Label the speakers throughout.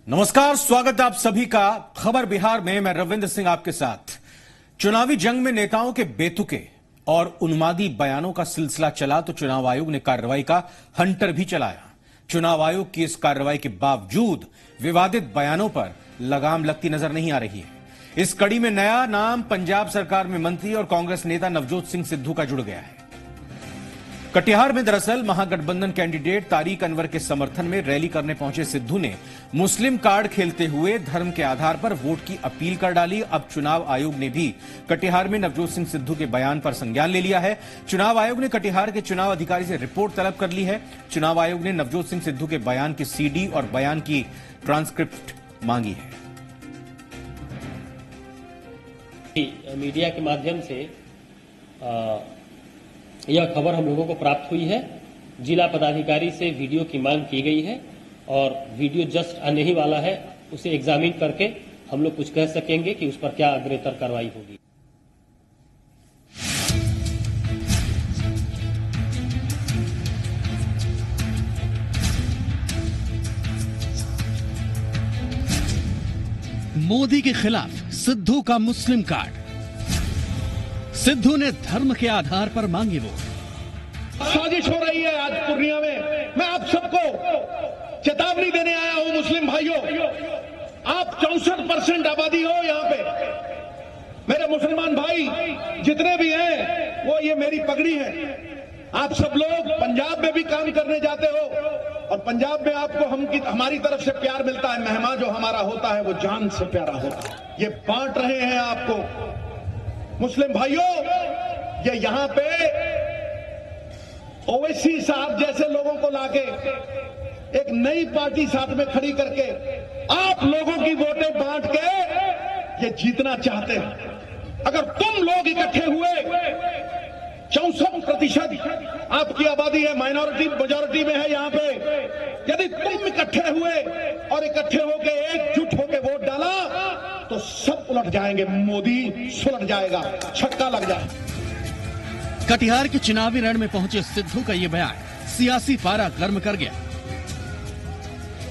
Speaker 1: नमस्कार, स्वागत है आप सभी का खबर बिहार में। मैं रविंद्र सिंह आपके साथ। चुनावी जंग में नेताओं के बेतुके और उन्मादी बयानों का सिलसिला चला तो चुनाव आयोग ने कार्रवाई का हंटर भी चलाया। चुनाव आयोग की इस कार्रवाई के बावजूद विवादित बयानों पर लगाम लगती नजर नहीं आ रही है। इस कड़ी में नया नाम पंजाब सरकार में मंत्री और कांग्रेस नेता नवजोत सिंह सिद्धू का जुड़ गया है। कटिहार में दरअसल महागठबंधन कैंडिडेट तारिक अनवर के समर्थन में रैली करने पहुंचे सिद्धू ने मुस्लिम कार्ड खेलते हुए धर्म के आधार पर वोट की अपील कर डाली। अब चुनाव आयोग ने भी कटिहार में नवजोत सिंह सिद्धू के बयान पर संज्ञान ले लिया है। चुनाव आयोग ने कटिहार के चुनाव अधिकारी से रिपोर्ट तलब कर ली है। चुनाव आयोग ने नवजोत सिंह सिद्धू के बयान की सीडी और बयान की ट्रांसक्रिप्ट मांगी है।
Speaker 2: मीडिया के माध्यम से यह खबर हम लोगों को प्राप्त हुई है। जिला पदाधिकारी से वीडियो की मांग की गई है और वीडियो जस्ट आने ही वाला है। उसे एग्जामिन करके हम लोग कुछ कह सकेंगे कि उस पर क्या अग्रेतर कार्रवाई होगी।
Speaker 3: मोदी के खिलाफ सिद्धू का मुस्लिम कार्ड। सिद्धू ने धर्म के आधार पर मांगी वोट।
Speaker 4: साजिश हो रही है आज पूर्णिया में। मैं आप सबको चेतावनी देने आया हूं मुस्लिम भाइयों। आप 64% आबादी हो यहाँ पे। मेरे मुसलमान भाई जितने भी हैं वो ये मेरी पगड़ी है। आप सब लोग पंजाब में भी काम करने जाते हो और पंजाब में आपको हमारी तरफ से प्यार मिलता है। मेहमान जो हमारा होता है वो जान से प्यारा होता है। ये बांट रहे हैं आपको मुस्लिम भाइयों। ये यहां पे ओवैसी साहब जैसे लोगों को लाके एक नई पार्टी साथ में खड़ी करके आप लोगों की वोटें बांट के ये जीतना चाहते हैं। अगर तुम लोग इकट्ठे हुए 64% आपकी आबादी है, माइनॉरिटी मेजॉरिटी में है यहाँ पे। यदि तुम इकट्ठे हुए और इकट्ठे होके एकजुट होके वोट डाला तो सब उलट जाएंगे। मोदी सुलट जाएगा, छक्का लग जाएगा।
Speaker 3: कटिहार के चुनावी रण में पहुंचे सिद्धू का ये बयान सियासी पारा गर्म कर गया।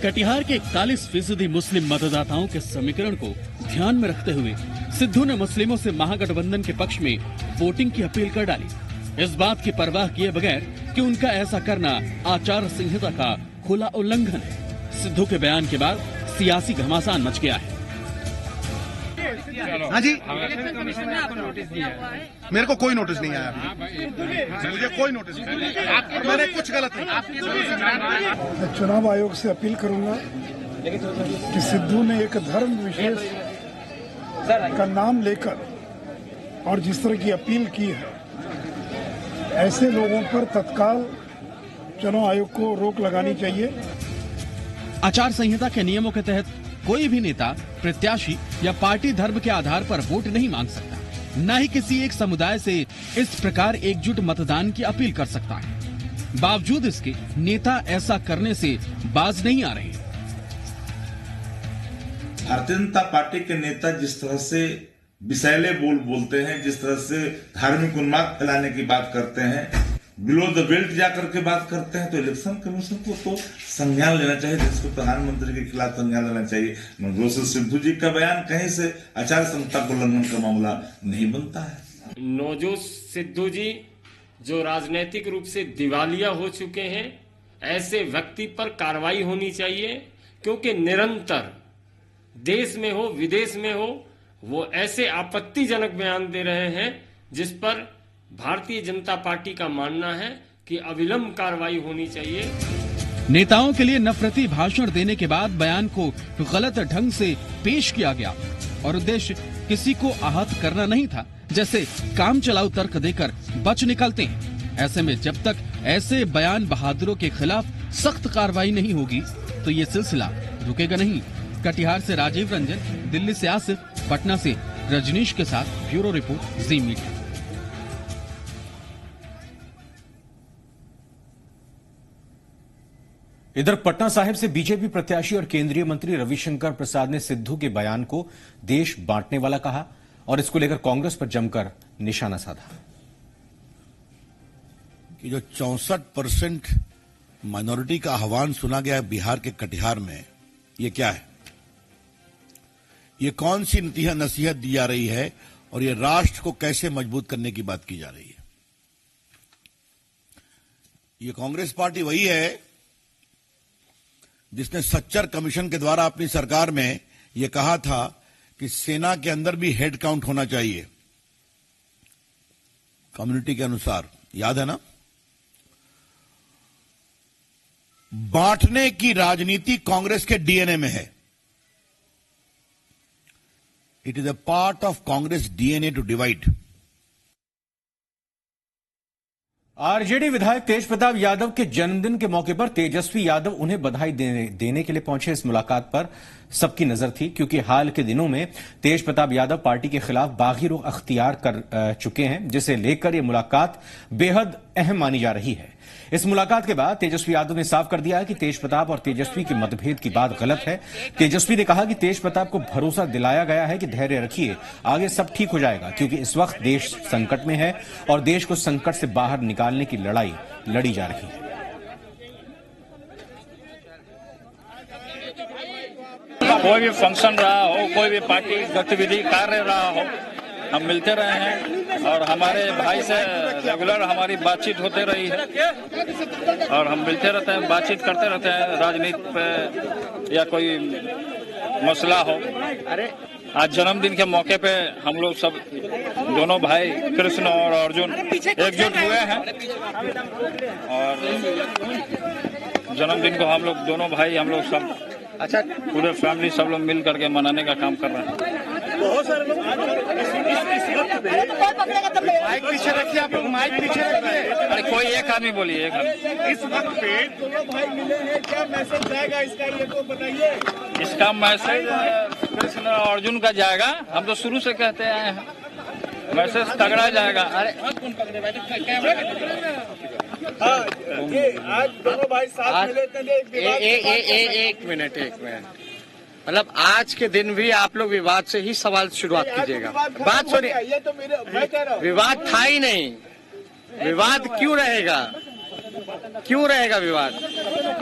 Speaker 3: कटिहार के 41% मुस्लिम मतदाताओं के समीकरण को ध्यान में रखते हुए सिद्धू ने मुस्लिमों से महागठबंधन के पक्ष में वोटिंग की अपील कर डाली। इस बात की परवाह किए बगैर कि उनका ऐसा करना आचार संहिता का खुला उल्लंघन है। सिद्धू के बयान के बाद सियासी घमासान मच गया है।
Speaker 4: हाँ जी, मेरे को कोई नोटिस नहीं आया। मुझे कोई नोटिस नहीं, मैंने कुछ गलत नहीं।
Speaker 5: मैं चुनाव आयोग से अपील करूंगा कि सिद्धू ने एक धर्म विशेष का नाम लेकर और जिस तरह की अपील की है, ऐसे लोगों पर तत्काल चुनाव आयोग को रोक लगानी चाहिए।
Speaker 3: आचार संहिता के नियमों के तहत कोई भी नेता, प्रत्याशी या पार्टी धर्म के आधार पर वोट नहीं मांग सकता, न ही किसी एक समुदाय से इस प्रकार एकजुट मतदान की अपील कर सकता है। बावजूद इसके नेता ऐसा करने से बाज नहीं आ रहे।
Speaker 6: भारतीय जनता पार्टी के नेता जिस तरह से विषैले बोलते हैं, जिस तरह से धार्मिक उन्माद फैलाने की बात करते हैं, बिलो द बेल्ट जाकर के बात करते हैं, तो इलेक्शन कमीशन को तो संज्ञान लेना चाहिए। देश को प्रधानमंत्री के खिलाफ संज्ञान लेना चाहिए। नवजोत सिंह सिद्धू जी का बयान कहीं से आचार संहिता को उल्लंघन का मामला नहीं बनता है।
Speaker 2: नवजोत सिद्धू जी जो राजनीतिक रूप से दिवालिया हो चुके हैं, ऐसे व्यक्ति पर कार्रवाई होनी चाहिए, क्योंकि निरंतर देश में हो विदेश में हो वो ऐसे आपत्तिजनक बयान दे रहे हैं जिस पर भारतीय जनता पार्टी का मानना है कि अविलंब कार्रवाई होनी चाहिए।
Speaker 3: नेताओं के लिए नफरती भाषण देने के बाद बयान को गलत ढंग से पेश किया गया और उद्देश्य किसी को आहत करना नहीं था, जैसे काम चलाऊ तर्क देकर बच निकलते हैं। ऐसे में जब तक ऐसे बयान बहादुरों के खिलाफ सख्त कार्रवाई नहीं होगी तो ये सिलसिला रुकेगा नहीं। कटिहार से राजीव रंजन, दिल्ली से आसिफ, पटना से रजनीश के साथ ब्यूरो रिपोर्ट, जी मीडिया।
Speaker 1: इधर पटना साहिब से बीजेपी प्रत्याशी और केंद्रीय मंत्री रविशंकर प्रसाद ने सिद्धू के बयान को देश बांटने वाला कहा और इसको लेकर कांग्रेस पर जमकर निशाना साधा।
Speaker 7: कि जो 64% माइनॉरिटी का आह्वान सुना गया है बिहार के कटिहार में, ये क्या है? ये कौन सी नसीहत दी जा रही है और ये राष्ट्र को कैसे मजबूत करने की बात की जा रही है? ये कांग्रेस पार्टी वही है जिसने सच्चर कमीशन के द्वारा अपनी सरकार में यह कहा था कि सेना के अंदर भी हेड काउंट होना चाहिए कम्युनिटी के अनुसार, याद है ना? बांटने की राजनीति कांग्रेस के डीएनए में है। It is a part of Congress DNA to divide.
Speaker 1: RJD विधायक तेज प्रताप यादव के जन्मदिन के मौके पर तेजस्वी यादव उन्हें बधाई देने के लिए पहुंचे। इस मुलाकात पर सबकी नजर थी क्योंकि हाल के दिनों में तेज प्रताप यादव पार्टी के खिलाफ बागी रुख अख्तियार कर चुके हैं, जिसे लेकर यह मुलाकात बेहद अहम मानी जा रही है। इस मुलाकात के बाद तेजस्वी यादव ने साफ कर दिया है कि तेज प्रताप और तेजस्वी के मतभेद की बात गलत है। तेजस्वी ने कहा कि तेज प्रताप को भरोसा दिलाया गया है कि धैर्य रखिए, आगे सब ठीक हो जाएगा, क्योंकि इस वक्त देश संकट में है और देश को संकट से बाहर निकालने की लड़ाई लड़ी जा रही है।
Speaker 8: कोई भी फंक्शन रहा हो, कोई भी पार्टी गतिविधि कार्य रहा हो, हम मिलते रहे हैं और हमारे भाई से रेगुलर हमारी बातचीत होते रही है और हम मिलते रहते हैं, बातचीत करते रहते हैं राजनीति पे या कोई मसला हो। आज जन्मदिन के मौके पे हम लोग सब दोनों भाई कृष्ण और अर्जुन एकजुट हुए हैं और जन्मदिन को हम लोग दोनों भाई हम लोग सब पूरे फैमिली सब लोग मिल करके मनाने का काम कर रहे हैं।
Speaker 4: बहुत सारे लोग माइक पीछे रखिए, आप माइक पीछे रखिए।
Speaker 8: अरे कोई एक आदमी बोलिए, एक आदमी।
Speaker 4: इस वक्त पे दोनों भाई मिले हैं, क्या मैसेज जाएगा इसका, ये तो बताइए।
Speaker 8: इसका मैसेज कृष्ण और अर्जुन का जाएगा। हम तो शुरू से कहते आए हैं मैसेज तगड़ा जाएगा। अरे
Speaker 4: आज दोनों भाई साथ मिले थे।
Speaker 9: एक मिनट मतलब आज के दिन भी आप लोग विवाद से ही सवाल शुरुआत कीजिएगा। बात सुनिए,
Speaker 4: ये तो मैं कह रहा हूँ
Speaker 9: विवाद था ही नहीं। विवाद क्यों रहेगा विवाद?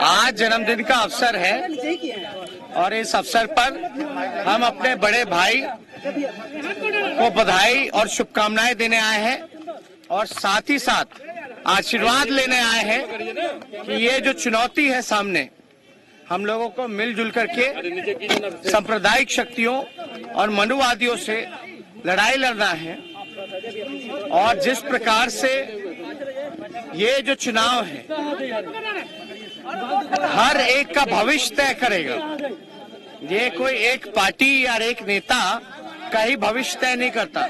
Speaker 9: आज जन्मदिन का अवसर है और इस अवसर पर हम अपने बड़े भाई को बधाई और शुभकामनाएं देने आए हैं और साथ ही साथ आशीर्वाद लेने आए हैं कि ये जो चुनौती है सामने, हम लोगों को मिलजुल करके सांप्रदायिक शक्तियों और मनुवादियों से लड़ाई लड़ना है और जिस प्रकार से ये जो चुनाव है हर एक का भविष्य तय करेगा। ये कोई एक पार्टी या एक नेता का ही भविष्य तय नहीं करता,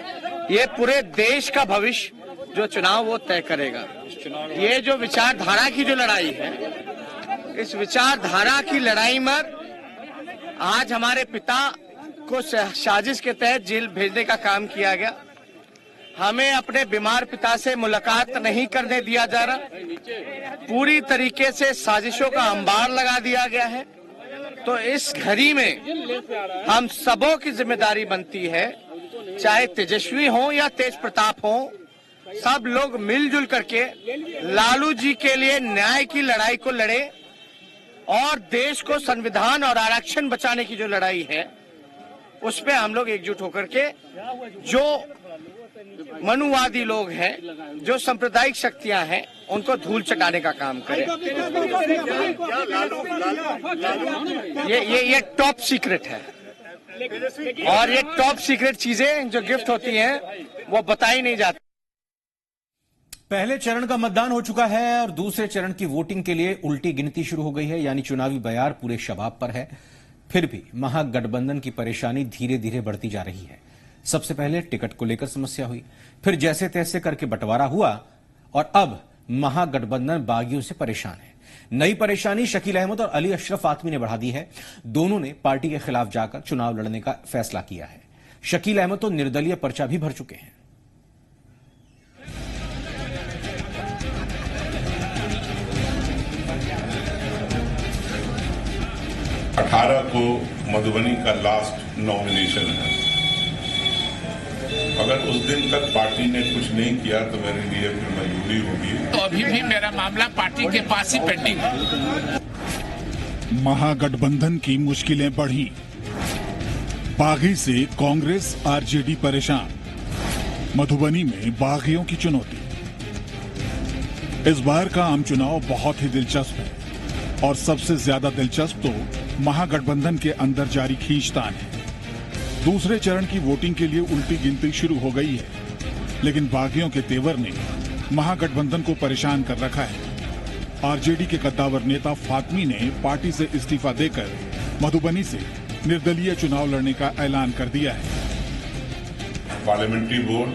Speaker 9: ये पूरे देश का भविष्य जो चुनाव वो तय करेगा। ये जो विचारधारा की जो लड़ाई है, इस विचारधारा की लड़ाई में आज हमारे पिता को साजिश के तहत जेल भेजने का काम किया गया। हमें अपने बीमार पिता से मुलाकात नहीं करने दिया जा रहा, पूरी तरीके से साजिशों का अंबार लगा दिया गया है। तो इस घड़ी में हम सबों की जिम्मेदारी बनती है, चाहे तेजस्वी हो या तेज प्रताप हो, सब लोग मिलजुल करके लालू जी के लिए न्याय की लड़ाई को लड़े और देश को संविधान और आरक्षण बचाने की जो लड़ाई है उस पे हम लोग एकजुट होकर के जो मनुवादी लोग हैं, जो सांप्रदायिक शक्तियां हैं, उनको धूल चटाने का काम करें। ये टॉप सीक्रेट है और ये टॉप सीक्रेट चीजें जो गिफ्ट होती हैं वो बताई नहीं जाती।
Speaker 1: पहले चरण का मतदान हो चुका है और दूसरे चरण की वोटिंग के लिए उल्टी गिनती शुरू हो गई है, यानी चुनावी बयार पूरे शबाब पर है। फिर भी महागठबंधन की परेशानी धीरे धीरे बढ़ती जा रही है। सबसे पहले टिकट को लेकर समस्या हुई, फिर जैसे तैसे करके बंटवारा हुआ और अब महागठबंधन बागियों से परेशान है। नई परेशानी शकील अहमद और अली अशरफ आतमी ने बढ़ा दी है। दोनों ने पार्टी के खिलाफ जाकर चुनाव लड़ने का फैसला किया है। शकील अहमद तो निर्दलीय पर्चा भी भर चुके हैं।
Speaker 10: 18 को मधुबनी का लास्ट नॉमिनेशन है। अगर उस दिन तक पार्टी ने कुछ नहीं किया तो मेरे लिए फिर मजबूरी होगी।
Speaker 11: तो अभी भी मेरा मामला पार्टी के पास ही पेंडिंग है।
Speaker 5: महागठबंधन की मुश्किलें बढ़ी,
Speaker 12: बागी से कांग्रेस आरजेडी परेशान, मधुबनी में बागियों की चुनौती। इस बार का आम चुनाव बहुत ही दिलचस्प है और सबसे ज्यादा दिलचस्प तो महागठबंधन के अंदर जारी खींचतान है। दूसरे चरण की वोटिंग के लिए उल्टी गिनती शुरू हो गई है, लेकिन बागियों के तेवर ने महागठबंधन को परेशान कर रखा है। आरजेडी के कद्दावर नेता फातमी ने पार्टी से इस्तीफा देकर मधुबनी से निर्दलीय चुनाव लड़ने का ऐलान कर दिया है।
Speaker 10: पार्लियामेंट्री बोर्ड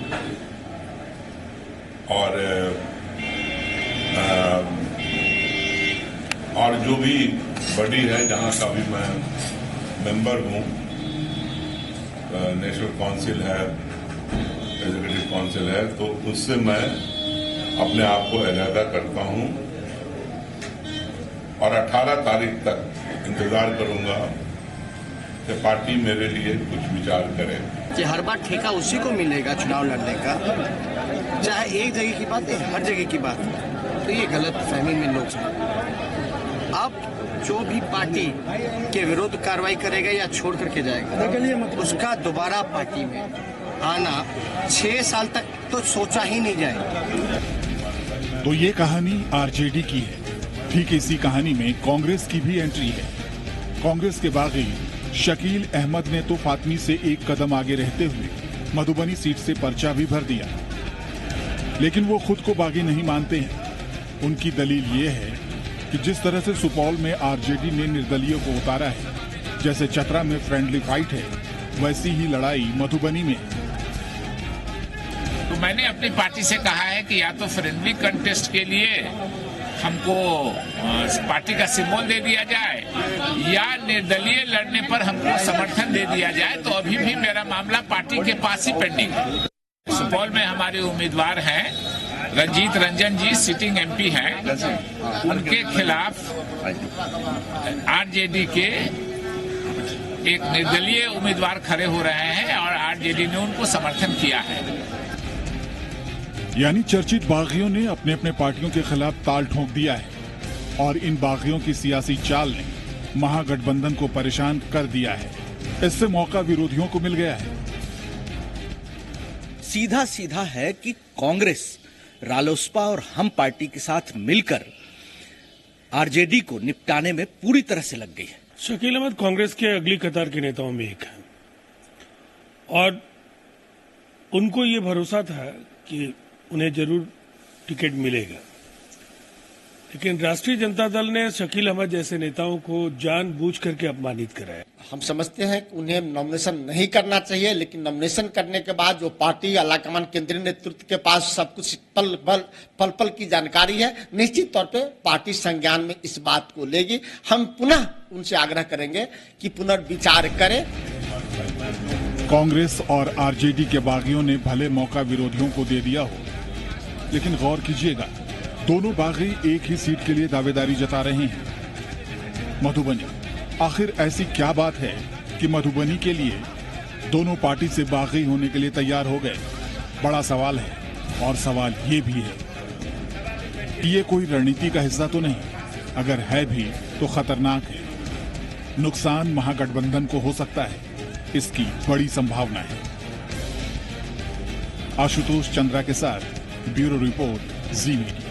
Speaker 10: और जो भी बॉडी है जहां का भी मैं मेंबर हूं, नेशनल काउंसिल है, एग्जीक्यूटिव काउंसिल है, तो उससे मैं अपने आप को अलहदा करता हूं और 18 तारीख तक इंतजार करूंगा कि पार्टी मेरे लिए कुछ विचार करे।
Speaker 9: कि हर बार ठेका उसी को मिलेगा चुनाव लड़ने का, चाहे एक जगह की बात है हर जगह की बात है, तो ये गलत फहमी में लोग हैं। अब जो भी पार्टी के विरुद्ध कार्रवाई करेगा या छोड़ करके जाएगा, उसका दोबारा पार्टी में आना 6 साल तक तो सोचा ही नहीं जाएगा।
Speaker 12: तो ये कहानी आरजेडी की है। ठीक इसी कहानी में कांग्रेस की भी एंट्री है। कांग्रेस के बागी शकील अहमद ने तो फातमी से एक कदम आगे रहते हुए मधुबनी सीट से पर्चा भी भर दिया, लेकिन वो खुद को बागी नहीं मानते हैं। उनकी दलील ये है कि जिस तरह से सुपौल में आरजेडी ने निर्दलीय को उतारा है, जैसे चतरा में फ्रेंडली फाइट है, वैसी ही लड़ाई मधुबनी में है।
Speaker 11: तो मैंने अपनी पार्टी से कहा है कि या तो फ्रेंडली कंटेस्ट के लिए हमको पार्टी का सिंबल दे दिया जाए या निर्दलीय लड़ने पर हमको समर्थन दे दिया जाए। तो अभी भी मेरा मामला पार्टी के पास ही पेंडिंग है। सुपौल में हमारे उम्मीदवार हैं रंजीत रंजन जी, सिटिंग एमपी हैं, उनके खिलाफ आरजेडी के एक निर्दलीय उम्मीदवार खड़े हो रहे हैं और आरजेडी ने उनको समर्थन किया है।
Speaker 12: यानी चर्चित बागियों ने अपने अपने पार्टियों के खिलाफ ताल ठोक दिया है और इन बागियों की सियासी चाल ने महागठबंधन को परेशान कर दिया है। इससे मौका विरोधियों को मिल गया है।
Speaker 13: सीधा सीधा है कि कांग्रेस रालोसपा और हम पार्टी के साथ मिलकर आरजेडी को निपटाने में पूरी तरह से लग गई है।
Speaker 14: शकील अहमद कांग्रेस के अगली कतार के नेताओं में एक है और उनको ये भरोसा था कि उन्हें जरूर टिकट मिलेगा, लेकिन राष्ट्रीय जनता दल ने शकील अहमद जैसे नेताओं को जानबूझ करके अपमानित कराया।
Speaker 15: हम समझते हैं कि उन्हें नॉमिनेशन नहीं करना चाहिए, लेकिन नॉमिनेशन करने के बाद जो पार्टी आलाकमान केंद्रीय नेतृत्व के पास सब कुछ पल की जानकारी है, निश्चित तौर पे पार्टी संज्ञान में इस बात को लेगी। हम पुनः उनसे आग्रह करेंगे कि पुनर्विचार करें।
Speaker 12: कांग्रेस और आरजेडी के बागियों ने भले मौका विरोधियों को दे दिया हो, लेकिन गौर कीजिएगा, दोनों बागी एक ही सीट के लिए दावेदारी जता रहे हैं। मधुबनी, आखिर ऐसी क्या बात है कि मधुबनी के लिए दोनों पार्टी से बागी होने के लिए तैयार हो गए? बड़ा सवाल है और सवाल ये भी है कि ये कोई रणनीति का हिस्सा तो नहीं? अगर है भी तो खतरनाक है। नुकसान महागठबंधन को हो सकता है, इसकी बड़ी संभावना है। आशुतोष चंद्रा के साथ ब्यूरो रिपोर्ट, जी मीडिया।